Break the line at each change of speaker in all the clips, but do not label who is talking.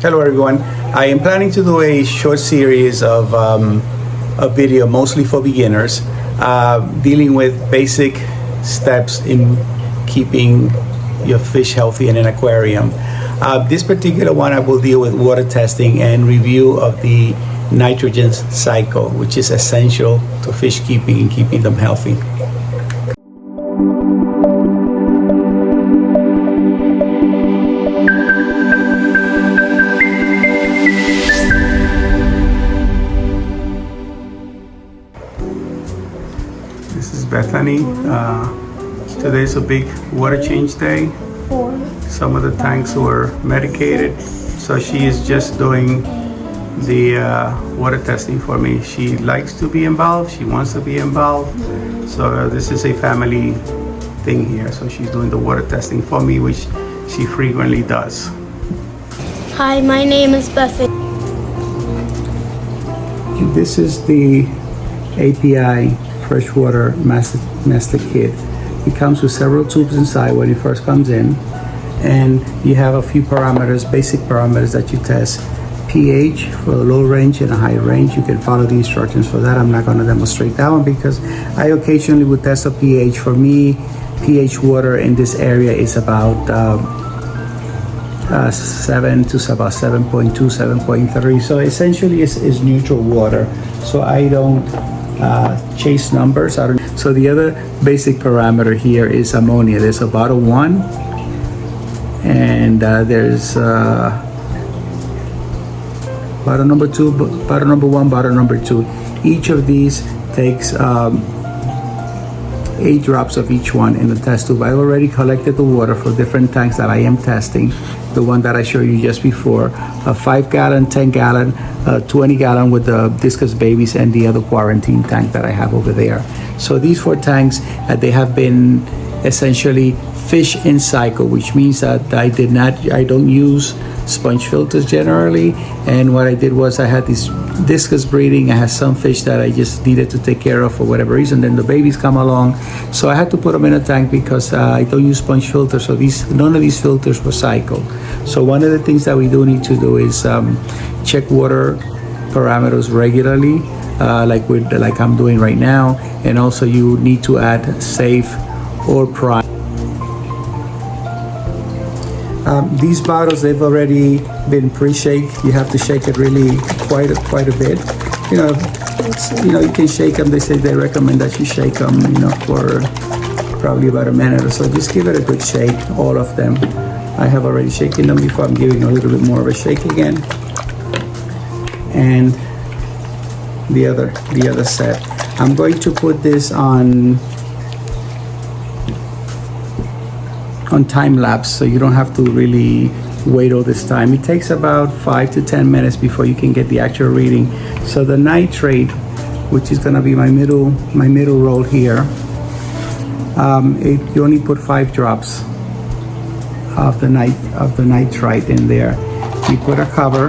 Hello everyone. I am planning to do a short series of a video mostly for beginners dealing with basic steps in keeping your fish healthy in an aquarium. This particular one I will deal with water testing and review of the nitrogen cycle, which is essential to fish keeping and keeping them healthy. This is Bethany. Today's a big water change day. Some of the tanks were medicated, so she is just doing the water testing for me. She likes to be involved, she wants to be involved, so this is a family thing here. So she's doing the water testing for me, which she frequently does.
Hi, my name is Bethany.
This is the API freshwater master kit. It comes with several tubes inside when it first comes in, and you have a few parameters, basic parameters that you test. pH for a low range and a high range. You can follow the instructions for that. I'm not going to demonstrate that one because I occasionally would test a pH. For me, pH water in this area is about 7 to about 7.2, 7.3. So essentially it's neutral water. So I don't chase numbers. So the other basic parameter here is ammonia. There's a bottle 1 and there's bottle number 2, bottle number 1, bottle number 2. Each of these takes 8 drops of each one in the test tube. I already collected the water for different tanks that I am testing. The one that I showed you just before, a 5-gallon, 10-gallon, 20-gallon with the discus babies, and the other quarantine tank that I have over there. So these 4 tanks, they have been essentially fish in cycle, which means that I don't use sponge filters generally. And what I did was I had this discus breeding. I had some fish that I just needed to take care of for whatever reason. Then the babies come along, so I had to put them in a tank because I don't use sponge filters. So none of these filters were cycled. So one of the things that we do need to do is check water parameters regularly, like I'm doing right now. And also you need to add safe or prime. These bottles, they've already been pre-shaked. You have to shake it really quite a bit. You can shake them. They recommend that you shake them, for probably about a minute or so. Just give it a good shake, all of them. I have already shaken them before. I'm giving a little bit more of a shake again. And the other set. I'm going to put this on time lapse, so you don't have to really wait all this time. It takes about 5 to 10 minutes before you can get the actual reading. So the nitrate, which is going to be my middle roll here, you only put 5 drops of the nitrite in there. You put a cover,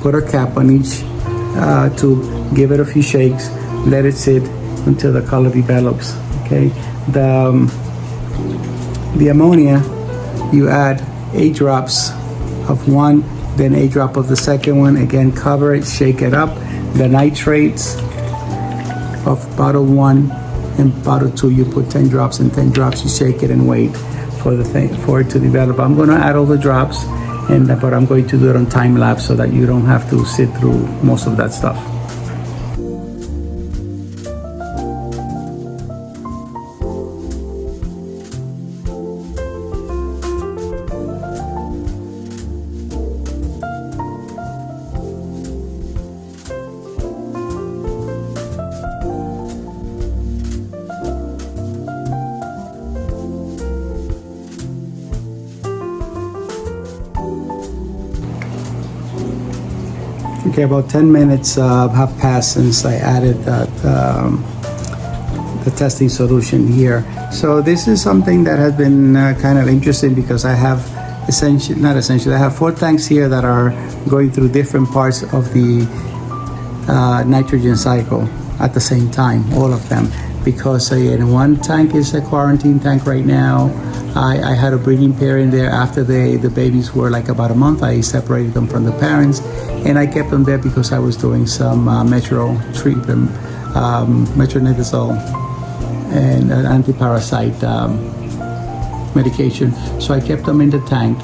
put a cap on each tube, give it a few shakes, let it sit until the color develops. Okay, the ammonia, you add 8 drops of one, then 8 drops of the second one. Again, cover it, shake it up. The nitrates of bottle 1 and bottle 2, you put 10 drops and 10 drops. You shake it and wait for it to develop. I'm going to add all the drops, but I'm going to do it on time lapse so that you don't have to sit through most of that stuff. Okay, about 10 minutes have passed since I added the testing solution here. So this is something that has been kind of interesting because I have I have 4 tanks here that are going through different parts of the nitrogen cycle at the same time, all of them. Because one tank is a quarantine tank right now, I had a breeding pair in there. After the babies were like about a month, I separated them from the parents, and I kept them there because I was doing some metro treatment, metronidazole, and an anti-parasite medication. So I kept them in the tank,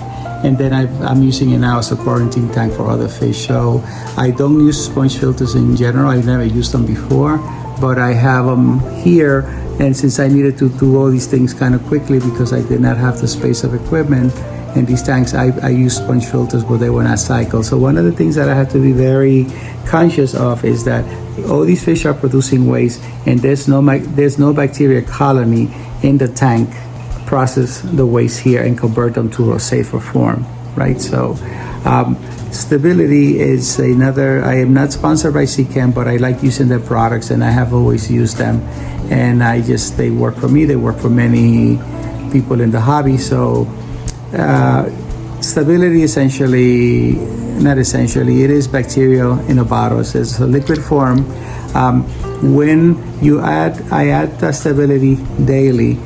and then I'm using it now as a quarantine tank for other fish. So I don't use sponge filters in general. I've never used them before, but I have them here. And since I needed to do all these things kind of quickly because I did not have the space of equipment, and these tanks, I use sponge filters, but they were not cycled. So one of the things that I have to be very conscious of is that all these fish are producing waste, and there's no bacteria colony in the tank process the waste here and convert them to a safer form, right? So stability is another. I am not sponsored by CCAM, but I like using their products, and I have always used them. And they work for me. They work for many people in the hobby. So stability it is bacterial in a bottle. It's a liquid form. When I add the stability daily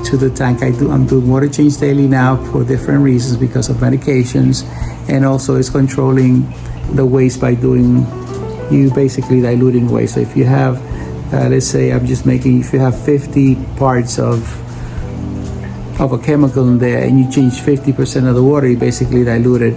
to the tank. I'm doing water change daily now for different reasons because of medications, and also it's controlling the waste by basically diluting waste. So if you have, let's say if you have 50 parts of a chemical in there and you change 50% of the water, you basically dilute it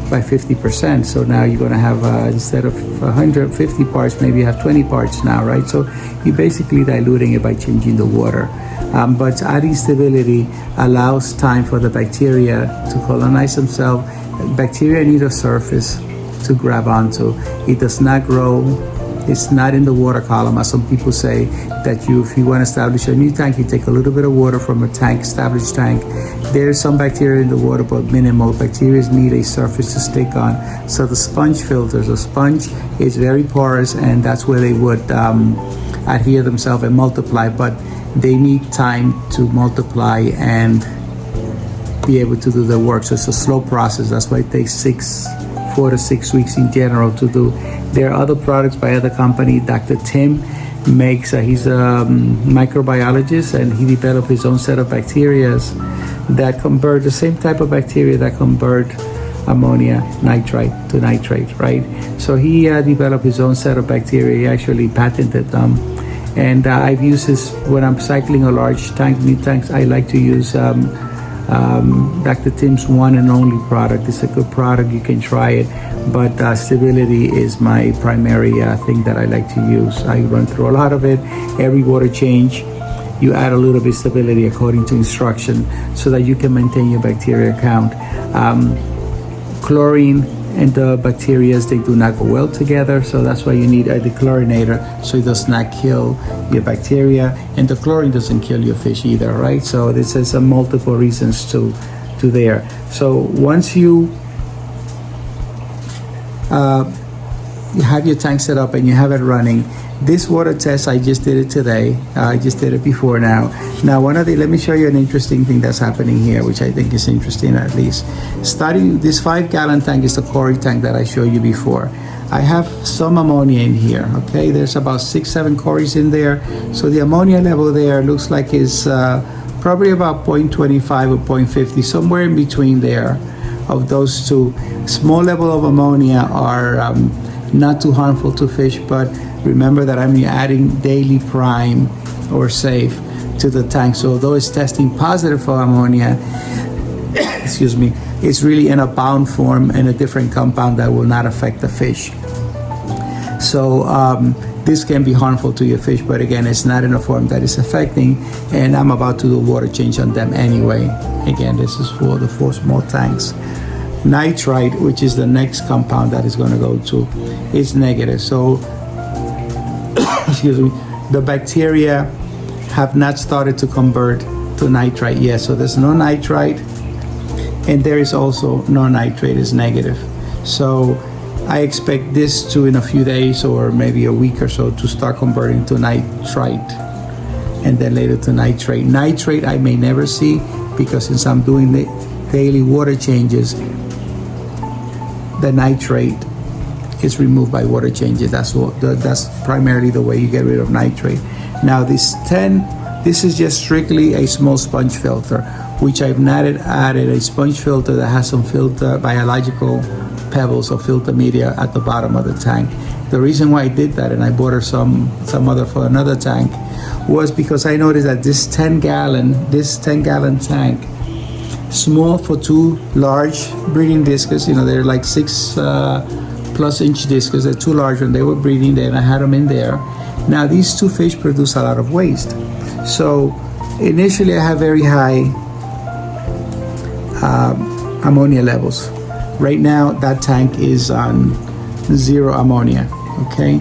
by 50%. So now you're going to have, instead of 150 parts, maybe you have 20 parts now, right? So you're basically diluting it by changing the water. But adding stability allows time for the bacteria to colonize themselves. Bacteria need a surface to grab onto. It does not grow. It's not in the water column, as some people say, that if you want to establish a new tank, you take a little bit of water from a established tank. There's some bacteria in the water, but minimal. Bacteria need a surface to stick on. So the sponge filters, the sponge is very porous, and that's where they would adhere themselves and multiply, but they need time to multiply and be able to do their work. So it's a slow process. That's why it takes 4 to 6 weeks in general to do. There are other products by other company. Dr. Tim makes, he's a microbiologist, and he developed his own set of bacteria that convert the same type of bacteria that convert ammonia nitrite to nitrate, right? So he developed his own set of bacteria. He actually patented them. And I've used this when I'm cycling a large tank, new tanks. I like to use Dr. Tim's one and only product. It's a good product. You can try it. But stability is my primary thing that I like to use. I run through a lot of it. Every water change, you add a little bit of stability according to instruction so that you can maintain your bacteria count. Chlorine and the bacteria, they do not go well together, so that's why you need a dechlorinator so it does not kill your bacteria, and the chlorine doesn't kill your fish either, right? So this is multiple reasons to there. So once you have your tank set up and you have it running, this water test, I just did it today. I just did it before now. Now, let me show you an interesting thing that's happening here, which I think is interesting at least. Studying this 5-gallon tank is the Cory tank that I showed you before. I have some ammonia in here, okay? There's about 6-7 Corys in there. So the ammonia level there looks like it's probably about 0.25 or 0.50, somewhere in between there of those two. Small level of ammonia are not too harmful to fish, but remember that I'm adding daily prime or safe to the tank. So although it's testing positive for ammonia, excuse me, it's really in a bound form in a different compound that will not affect the fish. So this can be harmful to your fish, but again, it's not in a form that is affecting, and I'm about to do water change on them anyway. Again, this is for the 4 small tanks. Nitrite, which is the next compound that is going to go to, is negative. So excuse me, the bacteria have not started to convert to nitrite yet. So there's no nitrite, and there is also no nitrate, is negative. So I expect this to, in a few days or maybe a week or so, to start converting to nitrite, and then later to nitrate. Nitrate I may never see, because since I'm doing the daily water changes, the nitrate is removed by water changes. That's primarily the way you get rid of nitrate. Now this 10 This is just strictly a small sponge filter, which I've not added a sponge filter that has some filter biological pebbles or filter media at the bottom of the tank. The reason why I did that, and I bought her some other for another tank, was because I noticed that this 10 gallon tank, small for two large breeding discus, they're like 6 plus inch discus, they're too large when they were breeding there, and I had them in there. Now these two fish produce a lot of waste. So initially I have very high ammonia levels. Right now that tank is on 0 ammonia, okay?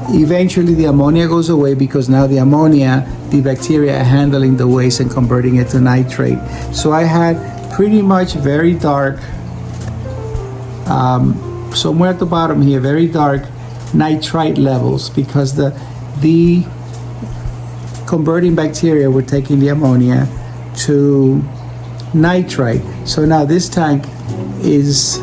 Eventually the ammonia goes away because now the ammonia, the bacteria are handling the waste and converting it to nitrate. So I had pretty much very dark, somewhere at the bottom here, very dark nitrite levels because the converting bacteria were taking the ammonia to nitrite. So now this tank is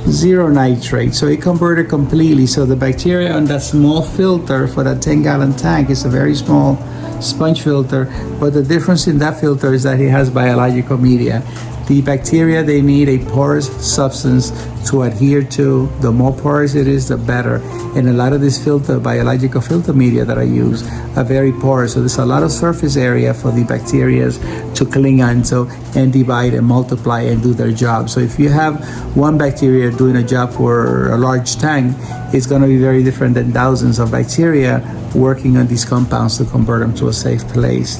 0 nitrate, so it converted completely. So the bacteria on that small filter for that 10-gallon tank is a very small sponge filter, but the difference in that filter is that it has biological media. The bacteria, they need a porous substance to adhere to. The more porous it is, the better. And a lot of this biological filter media that I use are very porous. So there's a lot of surface area for the bacteria to cling on to and divide and multiply and do their job. So if you have one bacteria doing a job for a large tank, it's going to be very different than thousands of bacteria working on these compounds to convert them to a safe place.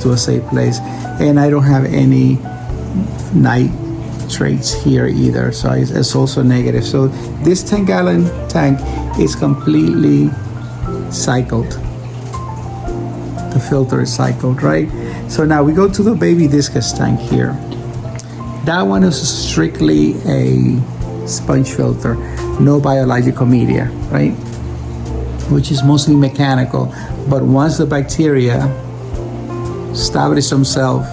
And I don't have any nitrates here either, so it's also negative. So this 10-gallon tank is completely cycled. The filter is cycled, right? So now we go to the baby discus tank here. That one is strictly a sponge filter, no biological media, right? Which is mostly mechanical. But once the bacteria establish themselves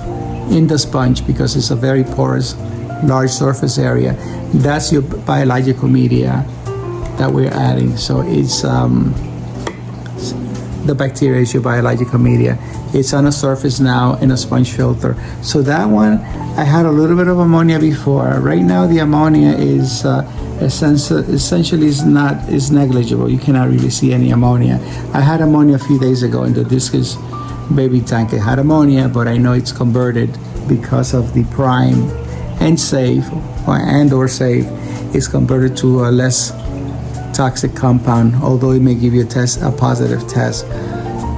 in the sponge, because it's a very porous, large surface area, that's your biological media that we're adding. So it's the bacteria is your biological media. It's on a surface now in a sponge filter. So that one, I had a little bit of ammonia before. Right now the ammonia is essentially is negligible. You cannot really see any ammonia. I had ammonia a few days ago in the discus baby tank. I had ammonia, but I know it's converted because of the prime and safe or safe is converted to a less toxic compound, although it may give you a positive test.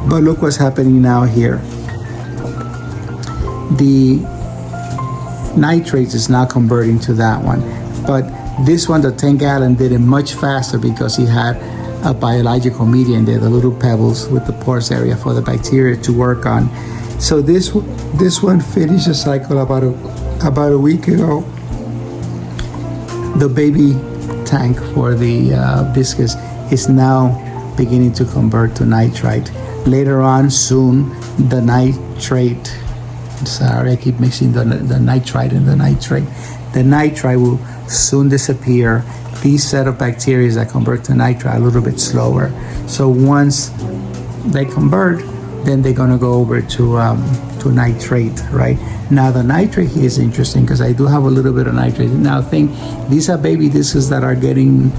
But look what's happening now here. The nitrates is not converting to that one, but this one, the 10-gallon, did it much faster because he had a biological media in there, the little pebbles with the porous area for the bacteria to work on. So this one finished the cycle about a week ago. The baby tank for the discus is now beginning to convert to nitrite. Later on, soon, the nitrate, sorry, I keep mixing the nitrite and the nitrate. The nitrite will soon disappear. These set of bacteria that convert to nitrite are a little bit slower. So once they convert, then they're gonna go over to nitrate, right? Now the nitrate here is interesting because I do have a little bit of nitrate. Now these are baby discus that are getting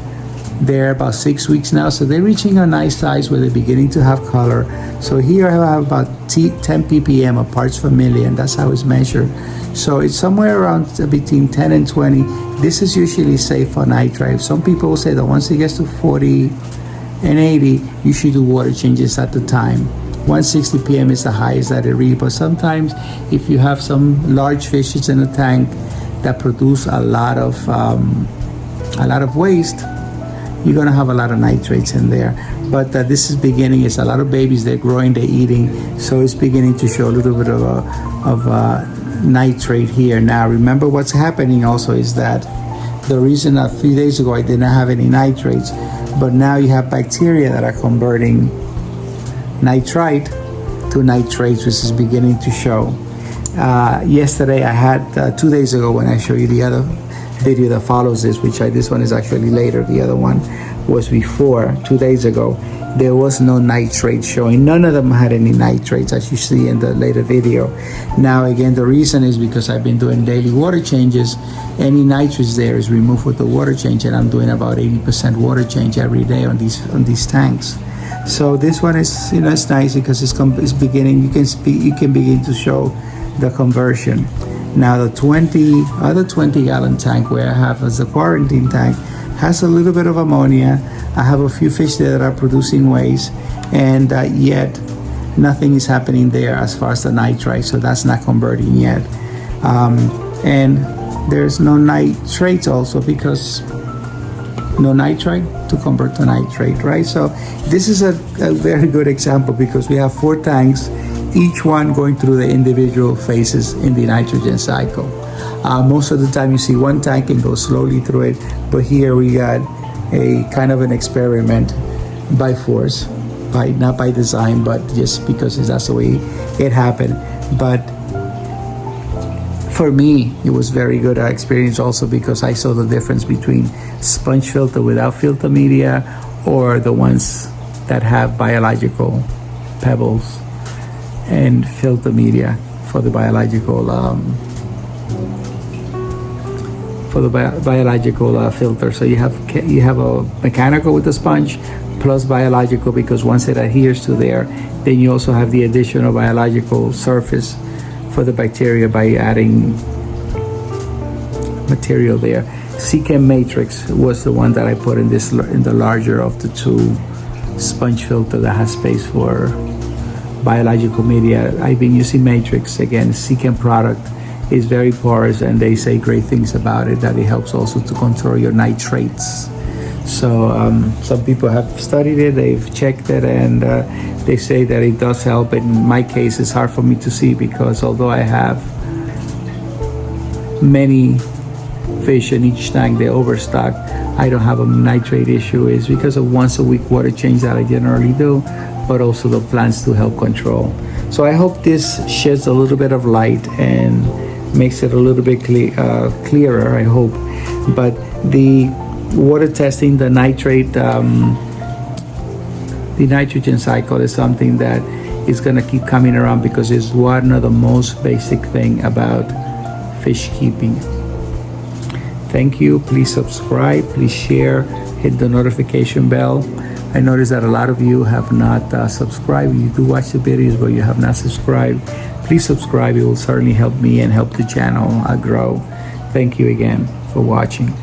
there about 6 weeks now, so they're reaching a nice size where they're beginning to have color. So here I have about 10 ppm of parts per million. That's how it's measured. So it's somewhere around between 10 and 20. This is usually safe for nitrite. Some people will say that once it gets to 40 and 80, you should do water changes at the time. 160 ppm is the highest that it reads, but sometimes if you have some large fishes in a tank that produce a lot of waste, you're gonna have a lot of nitrates in there. But this is beginning. It's a lot of babies. They're growing, they're eating, so it's beginning to show a little bit of nitrate here. Now remember what's happening also is that the reason a few days ago I didn't have any nitrates, but now you have bacteria that are converting nitrite to nitrates, which is beginning to show. Yesterday I had 2 days ago when I showed you the other video that follows this, this one is actually later, the other one was before, 2 days ago. there was no nitrate showing. None of them had any nitrates, as you see in the later video. Now again, the reason is because I've been doing daily water changes. Any nitrates there is removed with the water change, and I'm doing about 80% water change every day on these tanks. So this one is, it's nice because it's beginning. You can begin to show the conversion. Now the 20-gallon tank where I have as a quarantine tank has a little bit of ammonia. I have a few fish there that are producing waste, and yet nothing is happening there as far as the nitrite, so that's not converting yet. And there's no nitrates also because no nitrite to convert to nitrate, right? So this is a very good example because we have 4 tanks, each one going through the individual phases in the nitrogen cycle. Most of the time you see one tank and go slowly through it, but here we got a kind of an experiment by force, not by design, but just because that's the way it happened. But for me, it was very good experience also because I saw the difference between sponge filter without filter media or the ones that have biological pebbles and filter media for the biological filter. So you have a mechanical with the sponge plus biological, because once it adheres to there, then you also have the additional biological surface for the bacteria by adding material there. Chem Matrix was the one that I put in the larger of the 2 sponge filter that has space for biological media. I've been using Matrix. Again, Chem product is very porous, and they say great things about it, that it helps also to control your nitrates. So some people have studied it, they've checked it, and they say that it does help. In my case, it's hard for me to see because although I have many fish in each tank, they're overstocked, I don't have a nitrate issue. It's because of once a week water change that I generally do, but also the plants to help control. So I hope this sheds a little bit of light and makes it a little bit clearer, I hope. But the water testing, the nitrate, the nitrogen cycle is something that is going to keep coming around because it's one of the most basic thing about fish keeping. Thank you. Please subscribe, please share, hit the notification bell. I noticed that a lot of you have not subscribed. You do watch the videos, but you have not subscribed. Please subscribe. It will certainly help me and help the channel grow. Thank you again for watching.